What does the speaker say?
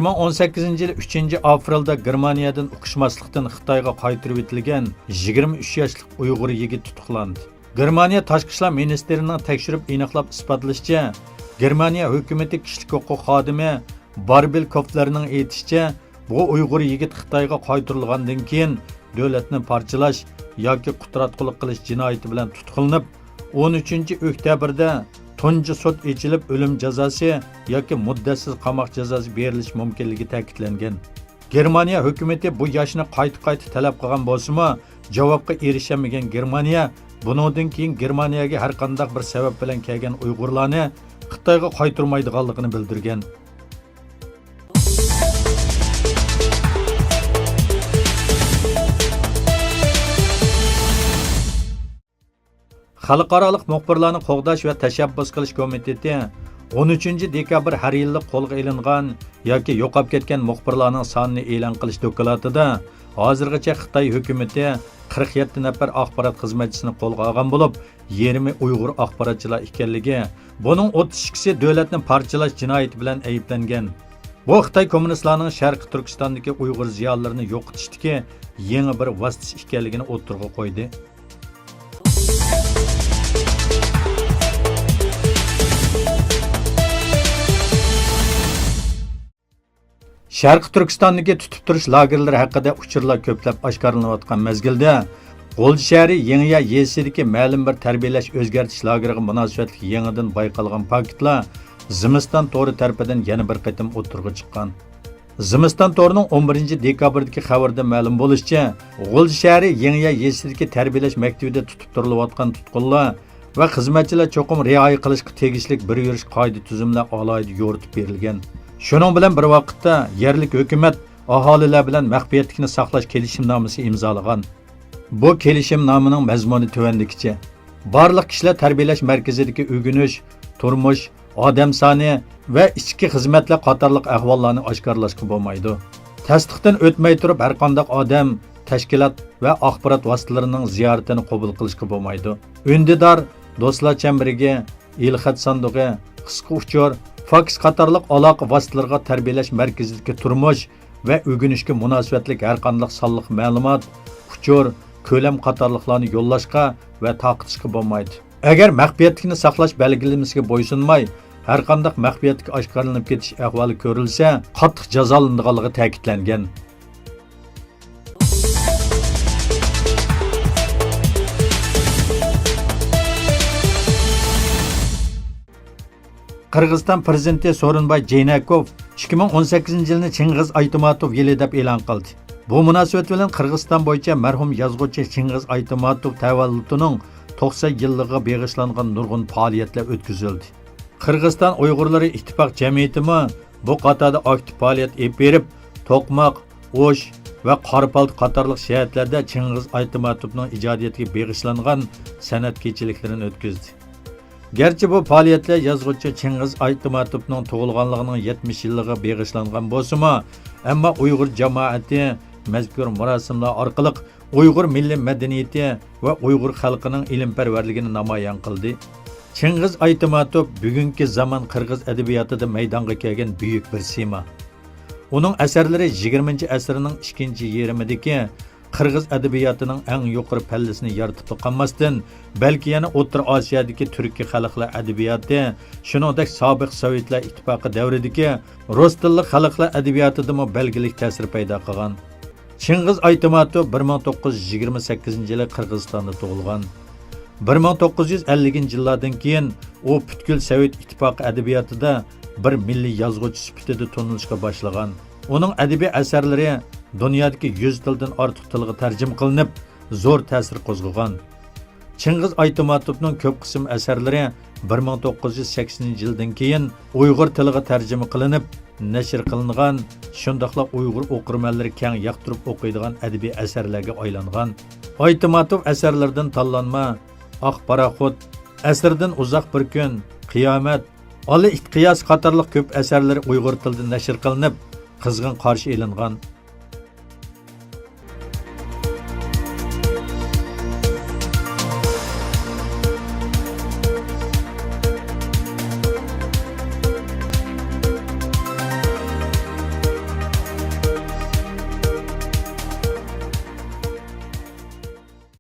2018 yil 3 aprelda Germaniyadan uqishmaslikdan Xitoyga qaytirib etilgan 23 yoshli Uyg'ur yigit tutuqlandi. Germaniya Tashqi ishlar ministerining tekshirib aniqlab isbotlashicha, Germaniya hukumati kishilik huquq xodimi Barbel Kopflerning aytishicha, bu Uyg'ur yigit Xitoyga qaytirilgandan keyin davlatni parchalash yoki qutratqulik qilish jinoyati bilan tutuqlanib, 13 oktyabrda tunji sud ochilib o'lim jazosi yoki muddatsiz qamoq jazosi berilishi mumkinligi ta'kidlangan. Germaniya hukumati bu yoshni qayta talab qilgan bo'lsa-mu, javobga erishamagan Germaniya bundan keyin Germaniyaga har qanday bir sabab bilan kelgan Uyg'urlarni Xitoyga qaytarmaydiganligini bildirgan. Xalqarалық muxbirlarni qo'g'dash va tashabbus qilish komiteti 13 dekabr har yili qo'lga ilingan yoki yo'qolib ketgan muxbirlarning sonini e'lon qilish dokladida hozirgacha Xitoy hukumati 47 nafar axborot xizmatchisini qo'lga olgan bo'lib, 20 Uyg'ur axborotchilar ekanligi, buning 32si davlatni parchalash jinoyati bilan ayblangan. Bu Xitoy kommunistlarining Sharqi Turkistondagi Uyg'ur ziyolilarini yo'qitishdagi yangi bir vosita ekanligini o'tirg'a qo'ydi. Sharqi Turkistondagi tutib turish lagerlari haqida uchurlar ko'plab oshkorlanayotgan mezgilda, G'o'lji shahri Yangiya yesidagi ma'lum bir tarbiyalash o'zgartish lageriga munosabatli yangidan bayqalgan paketlar Zimiston to'ri tarafidan yana bir qatim o'tirg'a chiqqan. Zimiston to'rining 11 dekabrdagi xabarda ma'lum bo'lishicha, G'o'lji shahri Yangiya yesidagi tarbiyalash maktabida tutib turilayotgan tutqunlar va xizmatchilar cho'qim rioya qilishga tegishli bir yurish qoida tuzumlar alohida yo'ritib berilgan. Shuning bilan bir vaqtda yerlik hukumat aholilar bilan maxfiyatlikni saqlash kelishimnomasi imzolagan. Bu kelishimnomining mazmuni tuvandikicha: barliq kishilar tarbiyalash markazidagi o'rganish, turmush, odam soni va ichki xizmatlar qatorliq ahvollarni oshkorlashga bo'lmaydi. Tasdiqdan o'tmay turib har qanday odam, tashkilot va axborot vositalarining ziyoratini qabul qilishga bo'lmaydi. Undidor, do'stlar chambiriga, ilxat sandig'i, qisqa uchur, faks qatorliq aloqa vositalariga tarbiyalash markazidagi turmush va o'rganishga munosabatli har qanday sonliq ma'lumot, uchur, ko'lam qatorliqlarni yo'llashga va taqitishga bo'lmaydi. Agar maxfiyatlikni saqlash belgilamasiga bo'ysunmay, har qanday maxfiyatlik oshkorlanib ketish ahvoli ko'rilsa, qattiq jazolanadiganligi ta'kidlangan. Qirg'iziston prezidenti So'rinboy Jeynakov 2018 yilni Chingiz Aytmatov yili deb e'lon qildi. Bu munosabat bilan Qirg'iziston bo'yicha marhum yozuvchi Chingiz Aytmatov tavalludining 90 yilligiga bag'ishlangan nurg'un faoliyatlar o'tkazildi. Qirg'iziston Uyg'urlari ittifoq jamiyatimi bu qatorda aktiv faoliyat olib berib, To'qmoq, O'sh va Qorapalti qatorliq shaharlarda Chingiz Aytmatovning ijodiyatiga bag'ishlangan san'at kechiliklarini o'tkazdi. Gerçi bu faoliyatlar yozuvchi Chingiz Aytmatovning tug'ilganligining 70 yilligiga bag'ishlangan bo'lsa-mu, ammo Uyg'ur jamoati mazkur marosimlar orqali Uyg'ur milliy madaniyati va Uyg'ur xalqining ilmparvarligini namoyon qildi. Chingiz Aytmatov bugungi zamon Qirg'iz adabiyotida maydonga kelgan buyuk bir sima. Uning asarlari 20-asrning ikkinchi yarmidagi Qirg'iz adabiyotining eng yuqori pallasini yoritib qolmasdan, balki yana O'rta Osiyodagi turkiy xalqlar adabiyoti, shuningdek sobiq Sovetlar ittifoqi davridagi rus tilli xalqlar adabiyotida belgilik ta'sir paydo qilgan. Chingiz Aytmatov 1928-yili Qirg'izistonda tug'ilgan. 1950-yillardan keyin u butkul Sovet ittifoqi adabiyotida bir milliy yozuvchi sifatida tanilishga boshlagan. Uning adabiy asarlari dunyodagi 100 tildan ortiq tilga tarjima qilinib, zo'r ta'sir qo'zg'agan. Chingiz Aytmatovning ko'p qism asarlari 1980-yildan keyin Uyg'ur tiliga tarjima qilinib, nashr qilingan, shundaqla Uyg'ur o'qirmanlari keng yoqtirib o'qiydigan adabiy asarlarga aylangan. Aytmatov asarlaridan tanlanma Oq paraxod, asrdan uzoq bir kun, qiyomat, Ali itqiyos qatorliq ko'p asarlari Uyg'ur tilida nashr qilinib, qizg'in qarshi elingan.